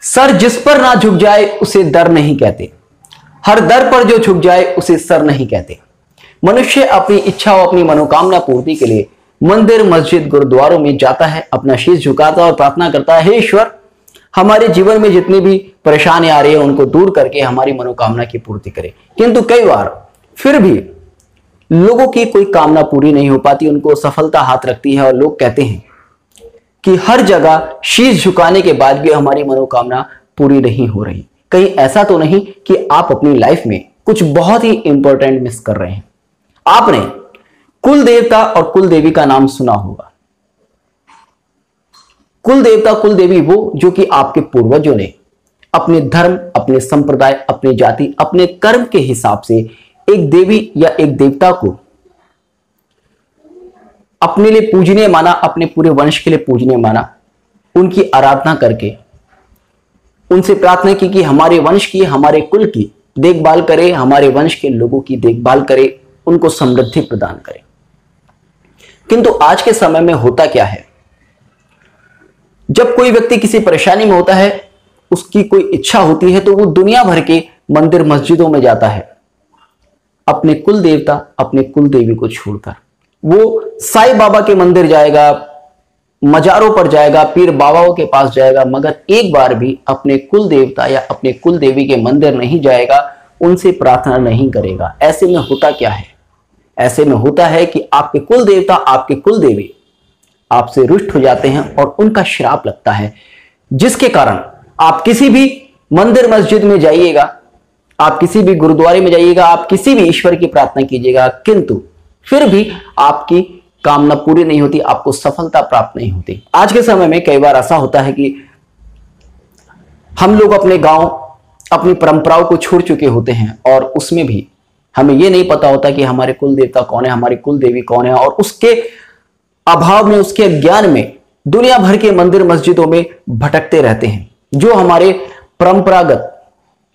Sir जिस पर ना झुक जाए उसे दर नहीं कहते, हर दर पर जो झुक जाए उसे सर नहीं कहते। मनुष्य अपनी इच्छा और अपनी मनोकामना पूर्ति के लिए मंदिर, मस्जिद, गुरुद्वारों में जाता है, अपना शीश झुकाता और प्रार्थना करता है, हे ईश्वर, हमारे जीवन में जितनी भी परेशानी आ रही है उनको दूर करके हमारी मनोकामना की पूर्ति करे। किंतु कई बार फिर भी लोगों की कोई कामना पूरी नहीं हो पाती, उनको सफलता हाथ रखती है और लोग कहते हैं कि हर जगह शीश झुकाने के बाद भी हमारी मनोकामना पूरी नहीं हो रही। कहीं ऐसा तो नहीं कि आप अपनी लाइफ में कुछ बहुत ही इंपॉर्टेंट मिस कर रहे हैं। आपने कुल देवता और कुल देवी का नाम सुना होगा। कुल देवता, कुल देवी वो जो कि आपके पूर्वजों ने अपने धर्म, अपने संप्रदाय, अपनी जाति, अपने कर्म के हिसाब से एक देवी या एक देवता को अपने लिए पूजनीय माना, अपने पूरे वंश के लिए पूजनीय माना, उनकी आराधना करके उनसे प्रार्थना की कि हमारे वंश की, हमारे कुल की देखभाल करे, हमारे वंश के लोगों की देखभाल करे, उनको समृद्धि प्रदान करे। किंतु आज के समय में होता क्या है, जब कोई व्यक्ति किसी परेशानी में होता है, उसकी कोई इच्छा होती है, तो वो दुनिया भर के मंदिर, मस्जिदों में जाता है, अपने कुल देवता, अपने कुल देवी को छोड़कर। वो साईं बाबा के मंदिर जाएगा, मजारों पर जाएगा, पीर बाबाओं के पास जाएगा, मगर एक बार भी अपने कुल देवता या अपने कुल देवी के मंदिर नहीं जाएगा, उनसे प्रार्थना नहीं करेगा। ऐसे में होता क्या है? ऐसे में होता है कि आपके कुल देवता, आपके कुल देवी आपसे रुष्ट हो जाते हैं और उनका श्राप लगता है, जिसके कारण आप किसी भी मंदिर, मस्जिद में जाइएगा, आप किसी भी गुरुद्वारे में जाइएगा, आप किसी भी ईश्वर की प्रार्थना कीजिएगा, किंतु फिर भी आपकी कामना पूरी नहीं होती, आपको सफलता प्राप्त नहीं होती। आज के समय में कई बार ऐसा होता है कि हम लोग अपने गांव, अपनी परंपराओं को छोड़ चुके होते हैं और उसमें भी हमें यह नहीं पता होता कि हमारे कुल देवता कौन है, हमारी कुल देवी कौन है, और उसके अभाव में, उसके अज्ञान में दुनिया भर के मंदिर, मस्जिदों में भटकते रहते हैं। जो हमारे परंपरागत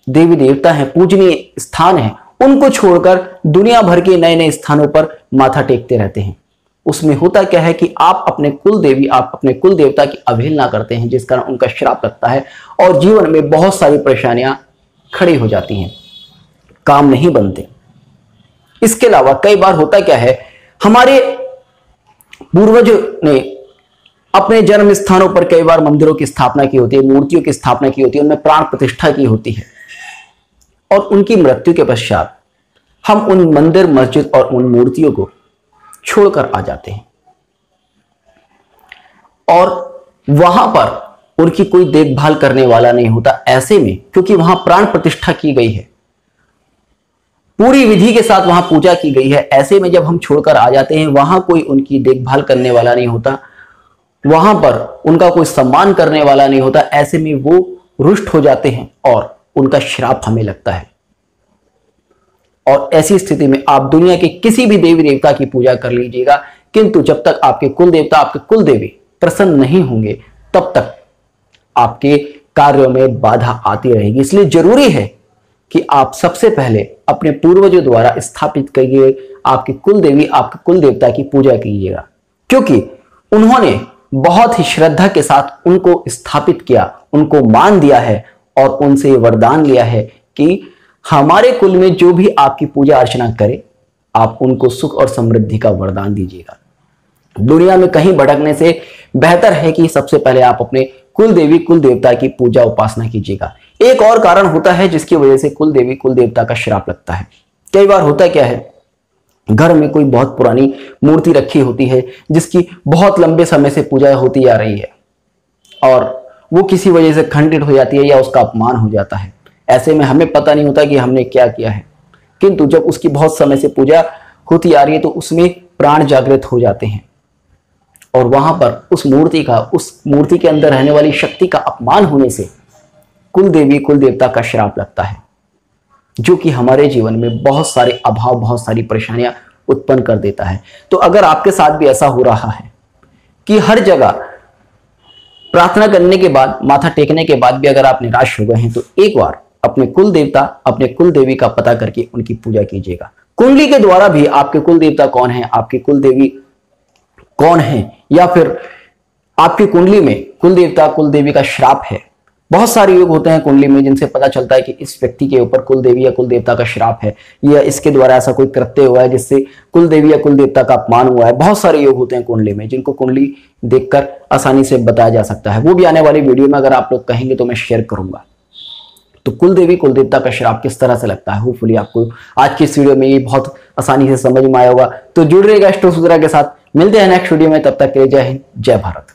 देवी देवता हैं, पूजनीय स्थान हैं, उनको छोड़कर दुनिया भर के नए नए स्थानों पर माथा टेकते रहते हैं। उसमें होता क्या है कि आप अपने कुल देवी, आप अपने कुल देवता की अवहेलना करते हैं, जिस कारण उनका श्राप लगता है और जीवन में बहुत सारी परेशानियां खड़ी हो जाती हैं, काम नहीं बनते। इसके अलावा कई बार होता क्या है, हमारे पूर्वजों ने अपने जन्म स्थानों पर कई बार मंदिरों की स्थापना की होती है, मूर्तियों की स्थापना की होती है, उनमें प्राण प्रतिष्ठा की होती है, और उनकी मृत्यु के पश्चात हम उन मंदिर, मस्जिद और उन मूर्तियों को छोड़कर आ जाते हैं और वहां पर उनकी कोई देखभाल करने वाला नहीं होता। ऐसे में क्योंकि वहां प्राण प्रतिष्ठा की गई है, पूरी विधि के साथ वहां पूजा की गई है, ऐसे में जब हम छोड़कर आ जाते हैं, वहां कोई उनकी देखभाल करने वाला नहीं होता, वहां पर उनका कोई सम्मान करने वाला नहीं होता। ऐसे में वो रुष्ट हो जाते हैं और उनका श्राप हमें लगता है। और ऐसी स्थिति में आप दुनिया के किसी भी देवी देवता की पूजा कर लीजिएगा, किंतु जब तक आपके कुल देवता, आपके कुल देवी प्रसन्न नहीं होंगे, तब तक आपके कार्यों में बाधा आती रहेगी। इसलिए जरूरी है कि आप सबसे पहले अपने पूर्वजों द्वारा स्थापित करिए आपकी कुल देवी, आपके कुल देवता की पूजा कीजिएगा, क्योंकि उन्होंने बहुत ही श्रद्धा के साथ उनको स्थापित किया, उनको मान दिया है और उनसे वरदान लिया है कि हमारे कुल में जो भी आपकी पूजा अर्चना करे, आप उनको सुख और समृद्धि का वरदान दीजिएगा। दुनिया में कहीं भटकने से बेहतर है कि सबसे पहले आप अपने कुल देवी, कुल देवता की पूजा उपासना कीजिएगा। एक और कारण होता है जिसकी वजह से कुल देवी, कुल देवता का श्राप लगता है। कई बार होता क्या है, घर में कोई बहुत पुरानी मूर्ति रखी होती है जिसकी बहुत लंबे समय से पूजा होती आ रही है और वो किसी वजह से खंडित हो जाती है या उसका अपमान हो जाता है। ऐसे में हमें पता नहीं होता कि हमने क्या किया है, किंतु जब उसकी बहुत समय से पूजा होती आ रही है तो उसमें प्राण जागृत हो जाते हैं और वहां पर उस मूर्ति के अंदर रहने वाली शक्ति का अपमान होने से कुल देवी, कुल देवता का श्राप लगता है, जो कि हमारे जीवन में बहुत सारे अभाव, बहुत सारी परेशानियां उत्पन्न कर देता है। तो अगर आपके साथ भी ऐसा हो रहा है कि हर जगह प्रार्थना करने के बाद, माथा टेकने के बाद भी अगर आप निराश हो गए हैं, तो एक बार अपने कुल देवता, अपने कुल देवी का पता करके उनकी पूजा कीजिएगा। कुंडली के द्वारा भी आपके कुल देवता कौन है, आपकी कुल देवी कौन है, या फिर आपकी कुंडली में कुल देवता, कुल देवी का श्राप है, बहुत सारे योग होते हैं कुंडली में जिनसे पता चलता है कि इस व्यक्ति के ऊपर कुल देवी या कुल देवता का श्राप है, या इसके द्वारा ऐसा कोई कृत्य हुआ है जिससे कुल देवी या कुल देवता का अपमान हुआ है। बहुत सारे योग होते हैं कुंडली में जिनको कुंडली देखकर आसानी से बताया जा सकता है। वो भी आने वाली वीडियो में अगर आप लोग कहेंगे तो मैं शेयर करूंगा। तो कुल देवी कुल देवता का श्राप किस तरह से लगता है, होपफुली आपको आज की इस वीडियो में ये बहुत आसानी से समझ में आया होगा। तो जुड़ रहिएगा एस्ट्रो सूत्रा के साथ। मिलते हैं नेक्स्ट वीडियो में, तब तक के लिए जय हिंद, जय भारत।